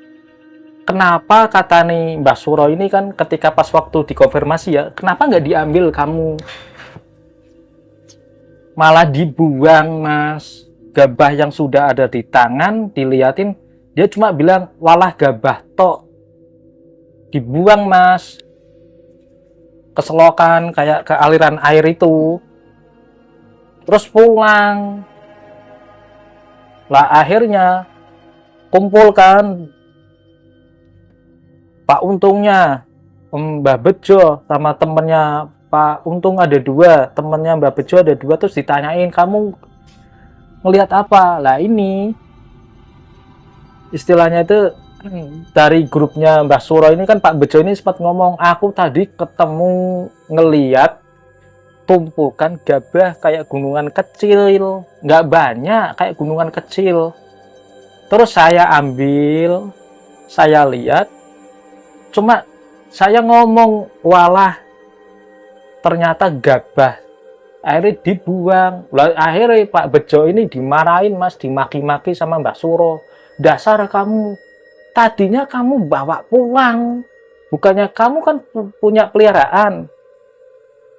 Kenapa, kata nih Mbah Suro ini kan ketika pas waktu dikonfirmasi ya, kenapa nggak diambil kamu? Malah dibuang, Mas. Gabah yang sudah ada di tangan, diliatin, dia cuma bilang, walah gabah tok. Dibuang, Mas. Keselokan, kayak ke aliran air itu. Terus pulang. Lah akhirnya kumpulkan Pak Untungnya, Mbah Bejo sama temennya Pak Untung ada dua, temennya Mbah Bejo ada dua, terus ditanyain, kamu ngelihat apa? Lah ini istilahnya itu dari grupnya Mbah Suro ini kan, Pak Bejo ini sempat ngomong, aku tadi ketemu ngeliat tumpukan gabah kayak gunungan kecil, nggak banyak, kayak gunungan kecil. Terus saya ambil, saya lihat, cuma saya ngomong, walah ternyata gabah. Akhirnya dibuang. Lah akhirnya Pak Bejo ini dimarahin, Mas, dimaki-maki sama Mbah Suro. Dasar kamu, tadinya kamu bawa pulang, bukannya kamu kan punya peliharaan.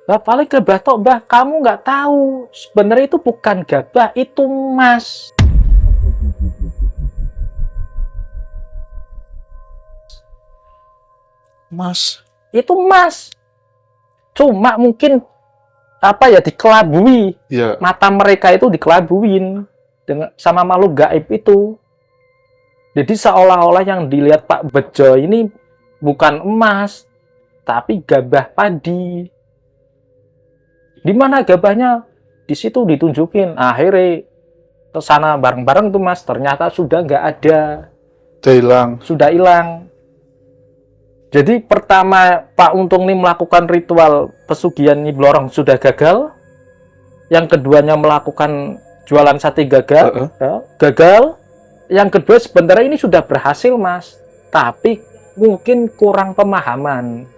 Lah paling gabah tok, Mbah, kamu nggak tahu. Sebenarnya itu bukan gabah, itu emas. Mas. Itu emas. Cuma mungkin apa ya, dikelabui. Iya. Mata mereka itu dikelabuin dengan sama makhluk gaib itu. Jadi seolah-olah yang dilihat Pak Bejo ini bukan emas, tapi gabah padi. Di mana gabahnya? Di situ ditunjukin. Akhirnya ke sana bareng-bareng tuh, Mas. Ternyata sudah nggak ada. Sudah hilang. Jadi pertama Pak Untung ini melakukan ritual pesugihan Nyi Blorong sudah gagal. Yang keduanya melakukan jualan sate gagal. Gagal. Yang kedua sebenarnya ini sudah berhasil, Mas. Tapi mungkin kurang pemahaman.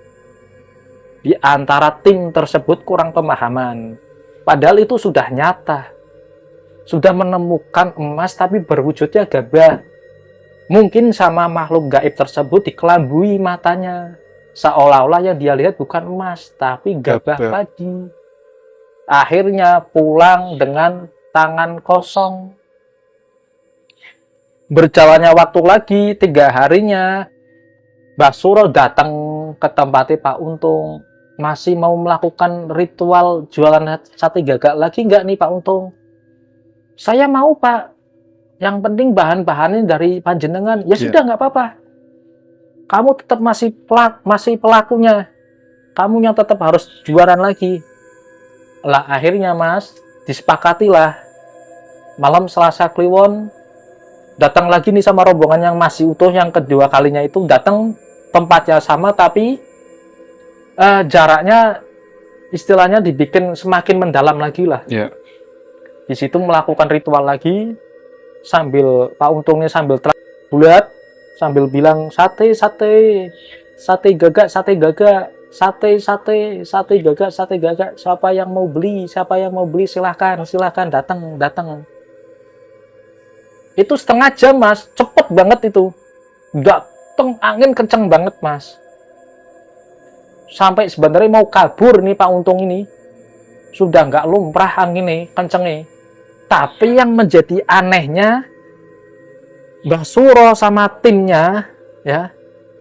Di antara tim tersebut kurang pemahaman. Padahal itu sudah nyata. Sudah menemukan emas tapi berwujudnya gabah. Mungkin sama makhluk gaib tersebut dikelabui matanya. Seolah-olah yang dia lihat bukan emas, tapi gabah padi. Akhirnya pulang dengan tangan kosong. Berjalannya waktu lagi 3 harinya, Mbah Suro datang ke tempatnya Pak Untung. Masih mau melakukan ritual jualan sate gagak lagi nggak nih Pak Untung? Saya mau Pak. Yang penting bahan-bahannya dari panjenengan. Ya sudah nggak apa-apa. Kamu tetap masih pelakunya. Kamu yang tetap harus jualan lagi. Lah akhirnya Mas, disepakatilah. Malam Selasa Kliwon, datang lagi nih sama rombongan yang masih utuh yang kedua kalinya itu datang tempatnya sama tapi jaraknya istilahnya dibikin semakin mendalam lagi lah. Iya. Di situ melakukan ritual lagi sambil Pak Untungnya sambil bulat sambil bilang sate gagak sate gagak siapa yang mau beli silahkan datang. Itu setengah jam Mas, cepet banget itu. Dateng angin kenceng banget Mas. Sampai sebenarnya mau kabur nih Pak Untung ini. Sudah nggak lumrah anginnya, kencengnya. Tapi yang menjadi anehnya, Mbah Suro sama timnya, ya,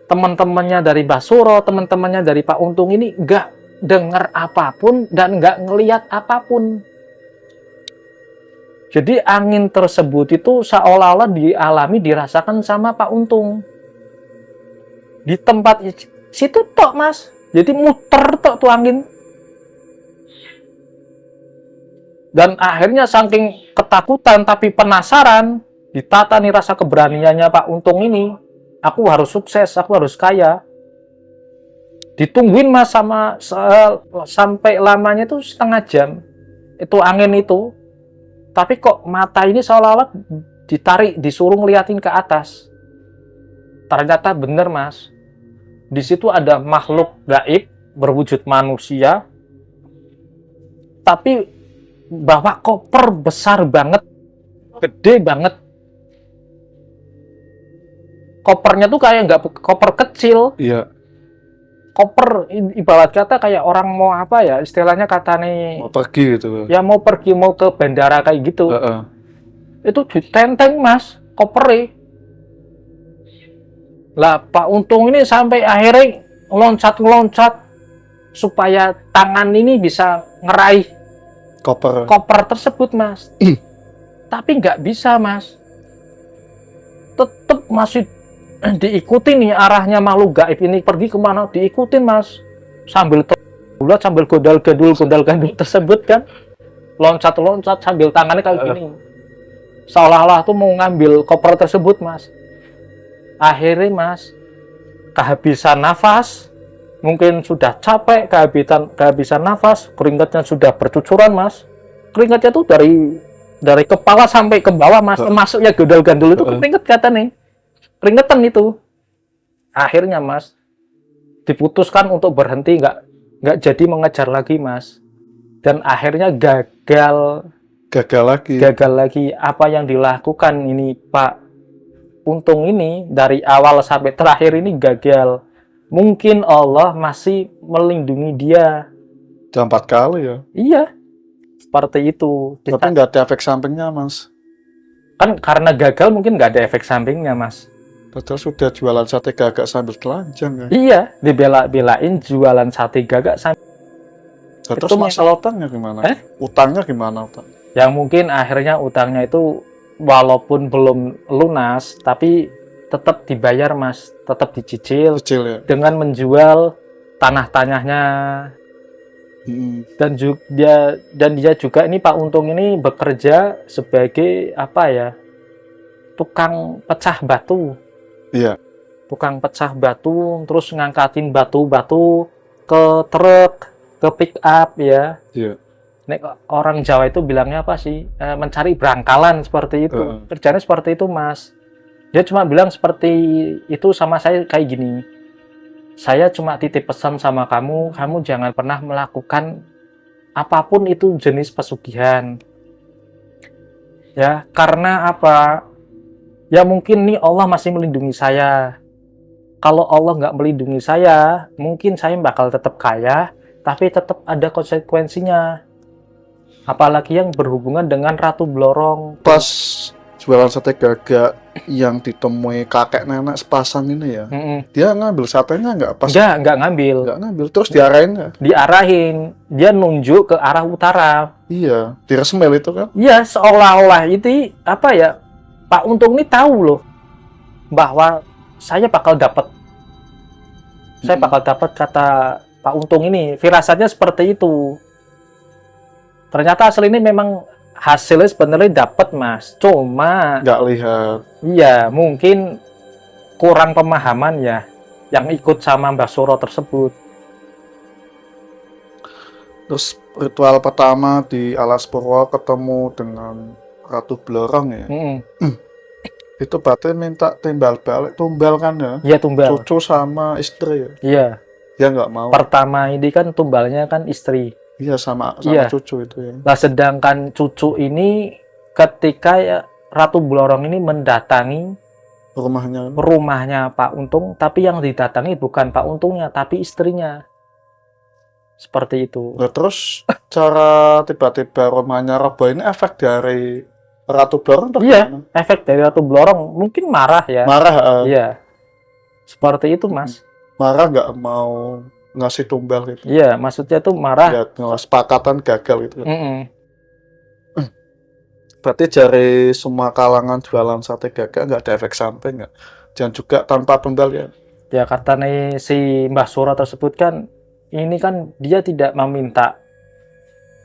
teman-temannya dari Mbah Suro, teman-temannya dari Pak Untung ini nggak dengar apapun dan nggak ngelihat apapun. Jadi angin tersebut itu seolah-olah dirasakan sama Pak Untung. Di tempat situ tok Mas. Jadi muter tok tuh angin. Dan akhirnya saking ketakutan tapi penasaran, ditata nih rasa keberaniannya Pak Untung ini. Aku harus sukses, aku harus kaya. Ditungguin Mas sampai lamanya itu setengah jam. Itu angin itu. Tapi kok mata ini seolah-olah ditarik, disuruh ngeliatin ke atas. Ternyata bener Mas. Di situ ada makhluk gaib berwujud manusia. Tapi bawa koper besar banget. Gede banget. Kopernya tuh kayak nggak koper kecil. Iya. Koper ibarat kata kayak orang mau apa ya, istilahnya kata nih Mau pergi gitu. ya mau pergi mau ke bandara kayak gitu. Itu ditenteng Mas kopernya. Lah Pak Untung ini sampai akhirnya loncat supaya tangan ini bisa ngeraih koper tersebut Mas. Tapi nggak bisa Mas. Tetap masih diikutin nih arahnya makhluk gaib ini pergi kemana diikutin Mas sambil bulat sambil gondal-gandul tersebut kan loncat sambil tangannya kayak gini seolah-olah tuh mau ngambil koper tersebut Mas. Akhirnya Mas kehabisan nafas, mungkin sudah capek, kehabisan nafas, keringatnya sudah bercucuran Mas. Keringatnya tuh dari kepala sampai ke bawah Mas, termasuknya gondal-gandul itu keringat kata nih. Keringetan itu. Akhirnya Mas diputuskan untuk berhenti, nggak jadi mengejar lagi Mas. Dan akhirnya gagal lagi. Apa yang dilakukan ini Pak Untung ini dari awal sampai terakhir ini gagal. Mungkin Allah masih melindungi dia. 4 kali ya. Iya. Seperti itu. Tapi nggak ada efek sampingnya Mas. Kan karena gagal mungkin nggak ada efek sampingnya Mas. Padahal sudah jualan sate gagak sambil telanjang ya. Iya, dibela-belain jualan sate gagak sambil. Terus masalah utangnya gimana? Utangnya gimana? Yang mungkin akhirnya utangnya itu walaupun belum lunas, tapi tetap dibayar Mas, tetap dicicil ya? Dengan menjual tanah-tanahnya. Dan dia juga ini Pak Untung ini bekerja sebagai apa ya? Tukang pecah batu. Iya. Tukang pecah batu, terus ngangkatin batu-batu ke truk, ke pick up ya. Iya. Nek orang Jawa itu bilangnya apa sih? Mencari berangkalan seperti itu. Kerjanya seperti itu Mas. Dia cuma bilang seperti itu sama saya kayak gini. Saya cuma titip pesan sama kamu jangan pernah melakukan apapun itu jenis pesugihan. Ya, karena apa? Ya mungkin nih Allah masih melindungi saya. Kalau Allah nggak melindungi saya, mungkin saya bakal tetap kaya, tapi tetap ada konsekuensinya. Apalagi yang berhubungan dengan Ratu Blorong. Pas jualan sate gagak yang ditemui kakek nenek sepasang ini ya, dia ngambil satenya nggak pas? Enggak ngambil. Nggak ngambil, terus diarahin nggak? Diarahin, dia nunjuk ke arah utara. Iya, diresmel itu kan? Iya, seolah-olah itu apa ya, Pak Untung ini tahu loh bahwa saya bakal dapat. Saya bakal dapat, kata Pak Untung ini. Firasatnya seperti itu. Ternyata asli ini memang hasilnya sebenarnya dapat, Mas. Cuma Nggak lihat. iya, mungkin kurang pemahaman ya yang ikut sama Mbah Suro tersebut. Terus ritual pertama di Alas Purwo ketemu dengan Ratu Blorong ya. Itu berarti minta timbal balik, tumbal kan ya? Iya, tumbal. Cucu sama istri ya? Iya. Dia nggak mau. Pertama ini kan tumbalnya kan istri. Iya, sama Iya. cucu itu ya. Nah, sedangkan cucu ini ketika ya Ratu Blorong ini mendatangi rumahnya Pak Untung, tapi yang didatangi bukan Pak Untungnya, tapi istrinya. Seperti itu. Nah, terus cara tiba-tiba rumahnya roboh ini efek dari Ratu Blorong atau Iya, gimana? efek dari Ratu Blorong mungkin marah ya. Marah, Iya. Seperti itu, Mas. marah nggak mau ngasih tumbal gitu. Iya, maksudnya tuh marah. Ya, kesepakatan gagal gitu. Mm-mm. Berarti dari semua kalangan jualan sate gagak nggak ada efek samping nggak? Dan juga tanpa tumbal ya? Ya, kata nih si Mbah Suro tersebut kan, ini kan dia tidak meminta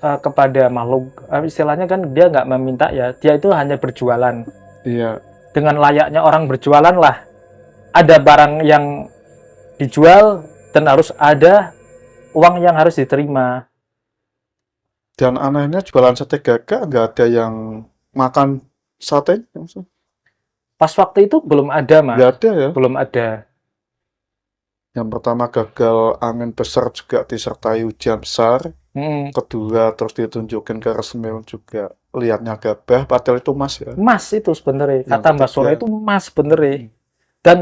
kepada makhluk, istilahnya kan dia nggak meminta ya, dia itu hanya berjualan. Iya. Dengan layaknya orang berjualan lah. Ada barang yang dijual dan harus ada uang yang harus diterima. Dan anehnya jualan sate gagak nggak ada yang makan sate. Pas waktu itu belum ada, Mas. Nggak ada ya. Belum ada. Yang pertama gagal angin besar juga disertai hujan besar. Kedua terus ditunjukin ke resmil juga lihatnya gabah, padahal itu emas ya. Emas itu sebenarnya. Yang Kata Mbak ketiga. Suro itu emas sebenarnya. Dan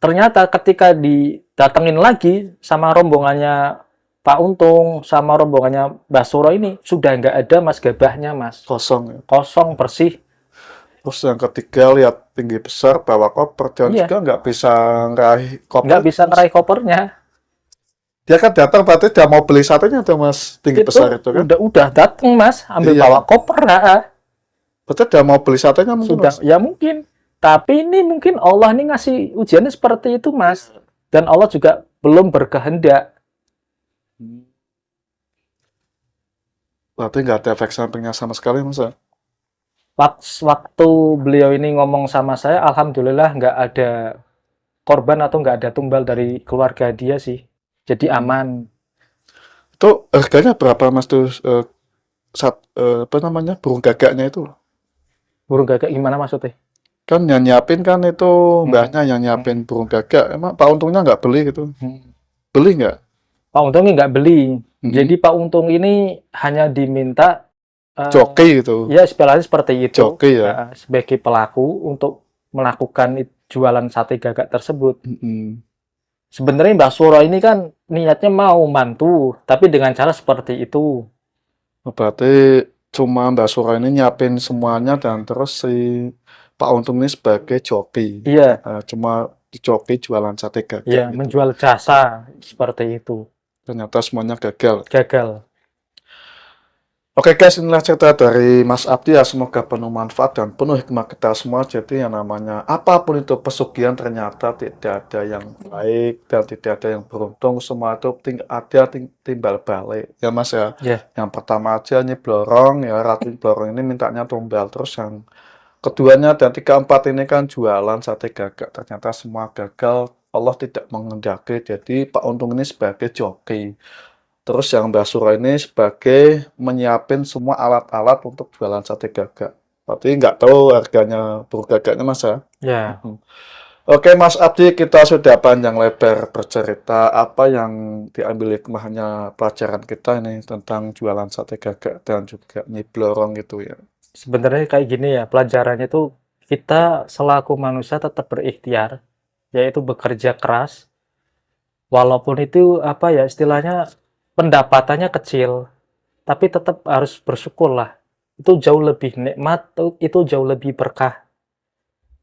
ternyata ketika didatengin lagi sama rombongannya Pak Untung, sama rombongannya Mbak Suro ini, sudah nggak ada mas gabahnya, Mas. Kosong ya. Kosong, bersih. Terus yang ketiga lihat tinggi besar bawa koper, dan Iya. juga nggak bisa ngeraih koper. Nggak bisa ngeraih kopernya. Dia kan datang berarti dia mau beli satenya tuh mas, tinggi besar itu kan. Udah dateng, Mas, ambil Iya. bawa koper. Berarti dia mau beli satenya mungkin Sudah, mas. ya mungkin. Tapi ini mungkin Allah ini ngasih ujiannya seperti itu, Mas. Dan Allah juga belum berkehendak. Berarti nggak ada efek sampingnya sama sekali mas ya? Waktu beliau ini ngomong sama saya, alhamdulillah nggak ada korban atau nggak ada tumbal dari keluarga dia sih. Jadi aman. Itu harganya berapa mas tuh apa namanya burung gagaknya itu? Burung gagak gimana maksudnya? Kan yang nyiapin kan itu mbahnya yang nyiapin burung gagak. Emang Pak Untungnya nggak beli gitu? Beli nggak? Pak Untung ini nggak beli. Jadi Pak Untung ini hanya diminta joki gitu. ya istilahnya seperti itu. Joki ya. Sebagai pelaku untuk melakukan jualan sate gagak tersebut. Sebenarnya Mbak Suro ini kan niatnya mau mantu, tapi dengan cara seperti itu. Berarti cuma Mbak Suro ini nyiapin semuanya dan terus si Pak Untung ini sebagai joki. Iya. Cuma joki jualan sate gagak. Iya, gitu. menjual jasa seperti itu. Ternyata semuanya gagal. Gagal. Oke guys, inilah cerita dari Mas Abdi ya. Semoga penuh manfaat dan penuh hikmah kita semua. Jadi yang namanya apapun itu pesugihan ternyata tidak ada yang baik dan tidak ada yang beruntung. Semua itu ada timbal balik. Ya Mas ya. Yeah. Yang pertama aja ini Blorong ya. Ratu Blorong ini mintanya tumbal. Terus yang keduanya dan tiga empat ini kan jualan sate gagak. Ternyata semua gagal. Allah tidak mengendaki. Jadi Pak Untung ini sebagai joki. Terus yang Mbak Suro ini sebagai menyiapin semua alat-alat untuk jualan sate gagak. Berarti nggak tahu harganya burung gagaknya Mas ya? Ya. Oke Mas Abdi, kita sudah panjang lebar bercerita apa yang diambil hikmahnya pelajaran kita ini tentang jualan sate gagak dan juga nyiblorong gitu ya. Sebenarnya kayak gini ya, pelajarannya itu kita selaku manusia tetap berikhtiar, yaitu bekerja keras. Walaupun itu apa ya istilahnya pendapatannya kecil, tapi tetap harus bersyukur lah. Itu jauh lebih nikmat, itu jauh lebih berkah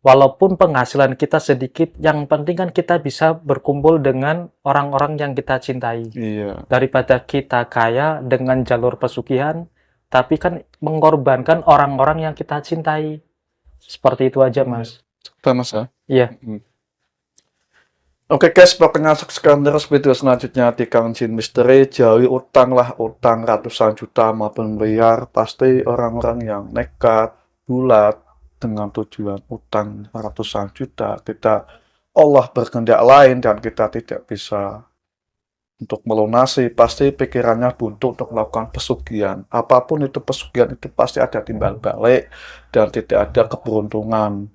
walaupun penghasilan kita sedikit, yang penting kan kita bisa berkumpul dengan orang-orang yang kita cintai. Iya. Daripada kita kaya dengan jalur pesugihan, tapi kan mengorbankan orang-orang yang kita cintai. Seperti itu aja, Mas. Udah, Mas ya? Iya. Oke guys, pokoknya saksikan terus video selanjutnya di Kang Jin Misteri. Jauhi utang lah, utang ratusan juta maupun miliar. Pasti orang-orang yang nekat, bulat, dengan tujuan utang ratusan juta. Allah berkehendak lain dan kita tidak bisa untuk melunasi. Pasti pikirannya buntu untuk melakukan pesugihan. Apapun itu pesugihan itu pasti ada timbal balik dan tidak ada keberuntungan.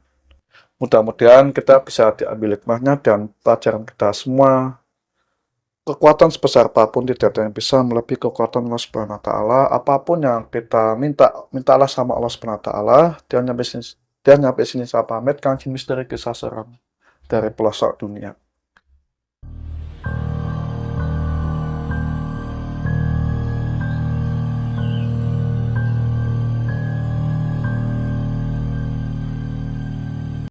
Mudah-mudahan kita bisa diambil hikmahnya dan pelajaran kita semua. Kekuatan sebesar apapun tidak ada yang bisa melebihi kekuatan Allah Subhanahu wa taala. Apapun yang kita mintalah sama Allah Subhanahu wa taala. Dan nyampe sini saya pamit, Kang Jin Misteri Kisah Seram dari pelosok dunia.